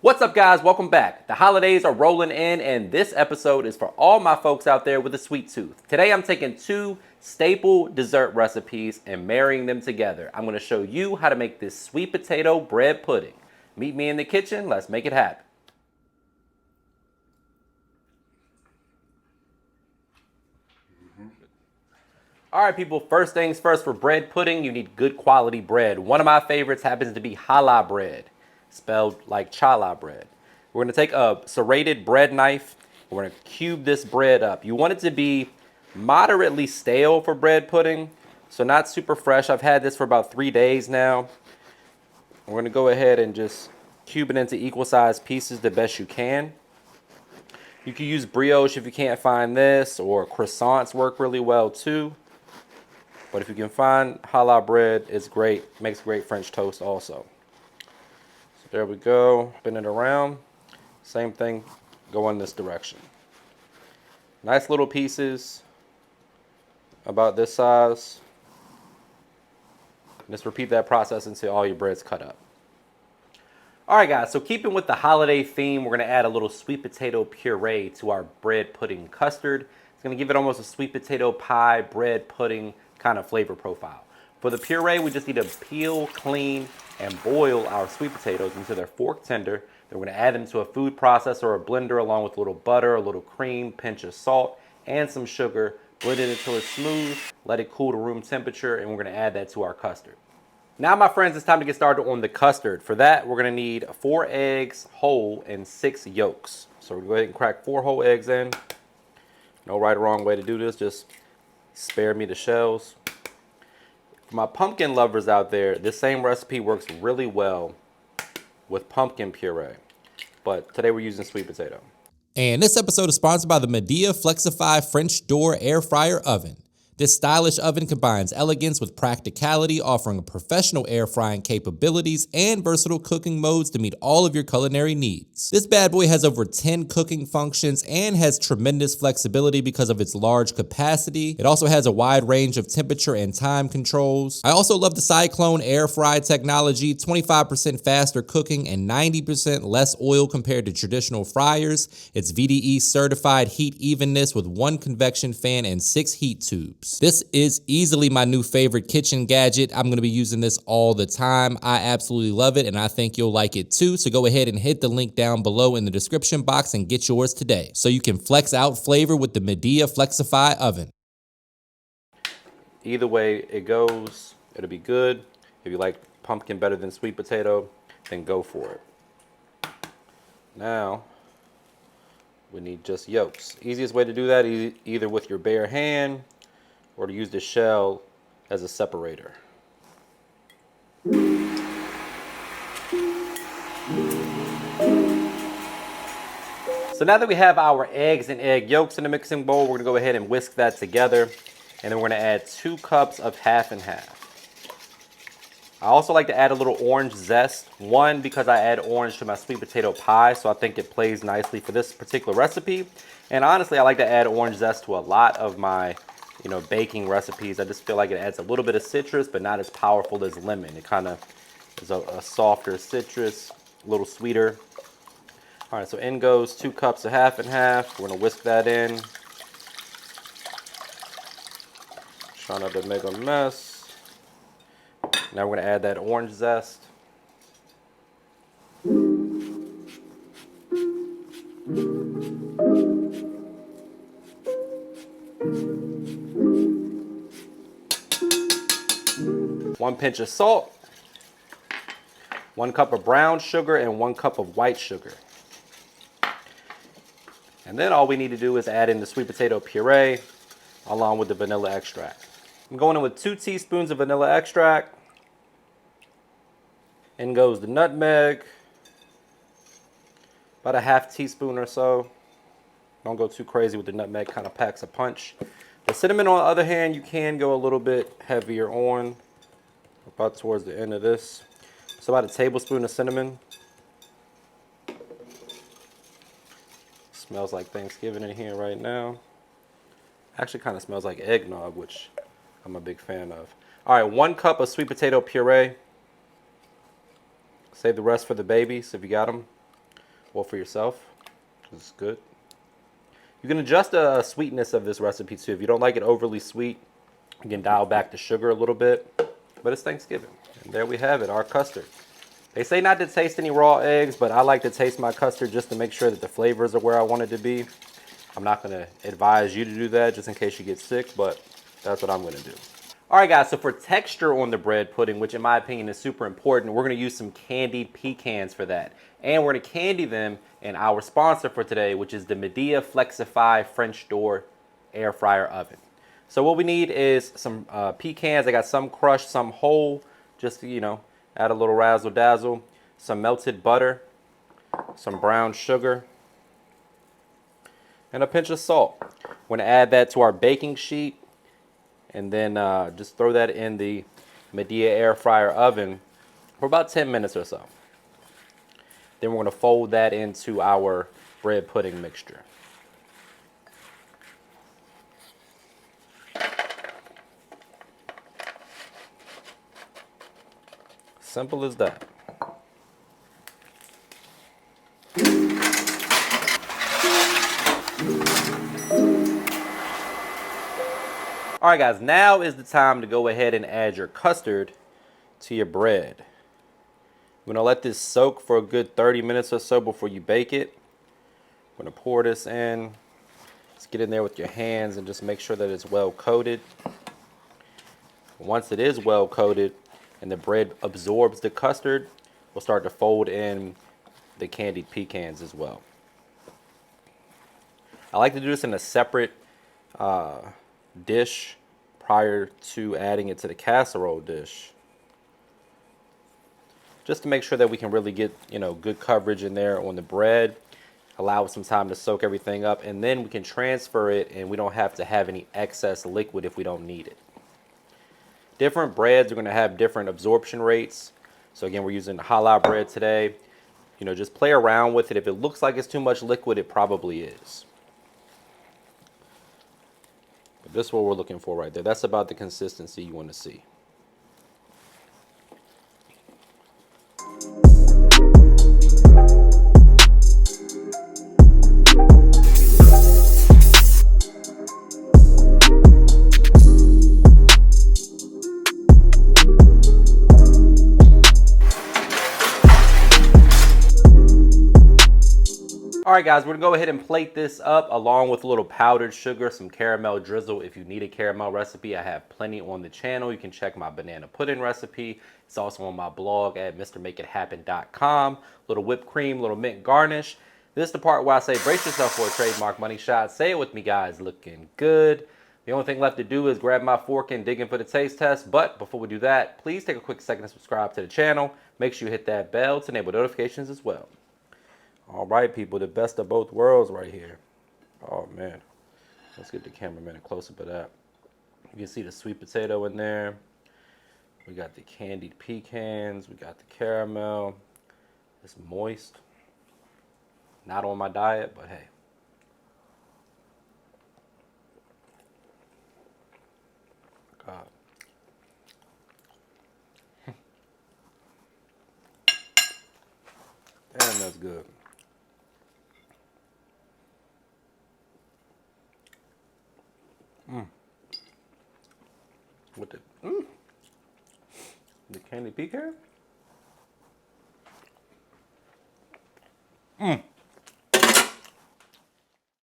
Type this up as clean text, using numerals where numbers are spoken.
What's up, guys? Welcome back. The holidays are rolling in, and this episode is for all my folks out there with a sweet tooth. Today, I'm taking two staple dessert recipes and marrying them together. I'm going to show you how to make this sweet potato bread pudding. Meet me in the kitchen. Let's make it happen. All right, people, first things first, for bread pudding, you need good quality bread. One of my favorites happens to be challah bread, spelled like challah bread. We're gonna take a serrated bread knife. We're gonna cube this bread up. You want it to be moderately stale for bread pudding, so not super fresh. I've had this for about 3 days now. We're gonna go ahead and just cube it into equal sized pieces the best you can. You can use brioche if you can't find this, or croissants work really well too. But if you can find challah bread, it's great. Makes great French toast also. So there we go. Spin it around. Same thing, go in this direction. Nice little pieces, about this size. Just repeat that process until all your bread's cut up. All right, guys, so keeping with the holiday theme, we're gonna add a little sweet potato puree to our bread pudding custard. It's gonna give it almost a sweet potato pie, bread pudding kind of flavor profile. For the puree, we just need to peel, clean, and boil our sweet potatoes until they're fork tender. Then we're gonna add them to a food processor or a blender along with a little butter, a little cream, pinch of salt, and some sugar. Blend it until it's smooth, let it cool to room temperature, and we're gonna add that to our custard. Now, my friends, it's time to get started on the custard. For that, we're gonna need 4 eggs whole and 6 yolks. So we're gonna go ahead and crack 4 whole eggs in. No right or wrong way to do this, just spare me the shells. For my pumpkin lovers out there, this same recipe works really well with pumpkin puree, but today we're using sweet potato. And this episode is sponsored by the Midea FlexiFy French door air fryer oven. This stylish oven combines elegance with practicality, offering professional air frying capabilities and versatile cooking modes to meet all of your culinary needs. This bad boy has over 10 cooking functions and has tremendous flexibility because of its large capacity. It also has a wide range of temperature and time controls. I also love the Cyclone air fry technology, 25% faster cooking and 90% less oil compared to traditional fryers. It's VDE certified heat evenness with 1 convection fan and 6 heat tubes. This is easily my new favorite kitchen gadget. I'm going to be using this all the time. I absolutely love it, and I think you'll like it too. So go ahead and hit the link down below in the description box and get yours today, so you can flex out flavor with the Midea FlexiFy oven. Either way it goes, it'll be good. If you like pumpkin better than sweet potato, then go for it. Now, we need just yolks. Easiest way to do that is either with your bare hand or to use the shell as a separator. So now that we have our eggs and egg yolks in the mixing bowl, we're gonna go ahead and whisk that together. And then we're gonna add 2 cups of half and half. I also like to add a little orange zest. One, because I add orange to my sweet potato pie, so I think it plays nicely for this particular recipe. And honestly, I like to add orange zest to a lot of my baking recipes. I just feel like it adds a little bit of citrus, but not as powerful as lemon. It kind of is a softer citrus, a little sweeter. All right, so in goes 2 cups of half and half. We're gonna whisk that in. Try not to make a mess. Now we're gonna add that orange zest. One pinch of salt, 1 cup of brown sugar, and 1 cup of white sugar. And then all we need to do is add in the sweet potato puree along with the vanilla extract. I'm going in with 2 teaspoons of vanilla extract. In goes the nutmeg, about a ½ teaspoon or so. Don't go too crazy with the nutmeg, kind of packs a punch. The cinnamon, on the other hand, you can go a little bit heavier on, about towards the end of this. So about a tablespoon of cinnamon. Smells like Thanksgiving in here right now. Actually kind of smells like eggnog, which I'm a big fan of. All right, 1 cup of sweet potato puree. Save the rest for the babies if you got them. or for yourself. This is good. You can adjust the sweetness of this recipe too. If you don't like it overly sweet, you can dial back the sugar a little bit. But it's Thanksgiving. And there we have it, our custard. They say not to taste any raw eggs, but I like to taste my custard just to make sure that the flavors are where I want it to be. I'm not going to advise you to do that just in case you get sick, but that's what I'm going to do. All right, guys, so for texture on the bread pudding, which in my opinion is super important, we're going to use some candied pecans for that. And we're going to candy them in our sponsor for today, which is the Midea FlexiFy French door air fryer oven. So what we need is some pecans. I got some crushed, some whole, just to, you know, add a little razzle dazzle. Some melted butter, some brown sugar, and a pinch of salt. We're going to add that to our baking sheet. And then just throw that in the Midea air fryer oven for about 10 minutes or so. Then we're going to fold that into our bread pudding mixture. Simple as that. All right, guys, now is the time to go ahead and add your custard to your bread. We're gonna let this soak for a good 30 minutes or so before you bake it. I'm gonna pour this in. Just get in there with your hands and just make sure that it's well coated. Once it is well coated and the bread absorbs the custard, we'll start to fold in the candied pecans as well. I like to do this in a separate dish prior to adding it to the casserole dish, just to make sure that we can really get, you know, good coverage in there on the bread, allow it some time to soak everything up, and then we can transfer it and we don't have to have any excess liquid if we don't need it. Different breads are going to have different absorption rates. So again, we're using the challah bread today. You know, just play around with it. If it looks like it's too much liquid, it probably is. But this is what we're looking for right there. That's about the consistency you want to see. All right, guys, we're gonna go ahead and plate this up along with a little powdered sugar, some caramel drizzle. If you need a caramel recipe, I have plenty on the channel. You can check my banana pudding recipe. It's also on my blog at mrmakeithappen.com. Little whipped cream, little mint garnish. This is the part where I say brace yourself for a trademark money shot. Say it with me, guys. Looking good. The only thing left to do is grab my fork and dig in for the taste test. But before we do that, please take a quick second to subscribe to the channel. Make sure you hit that bell to enable notifications as well. All right, people, the best of both worlds right here. Oh, man. Let's get the cameraman a close-up of that. You can see the sweet potato in there. We got the candied pecans. We got the caramel. It's moist. Not on my diet, but hey. God. Damn, that's good. With the candy pecan.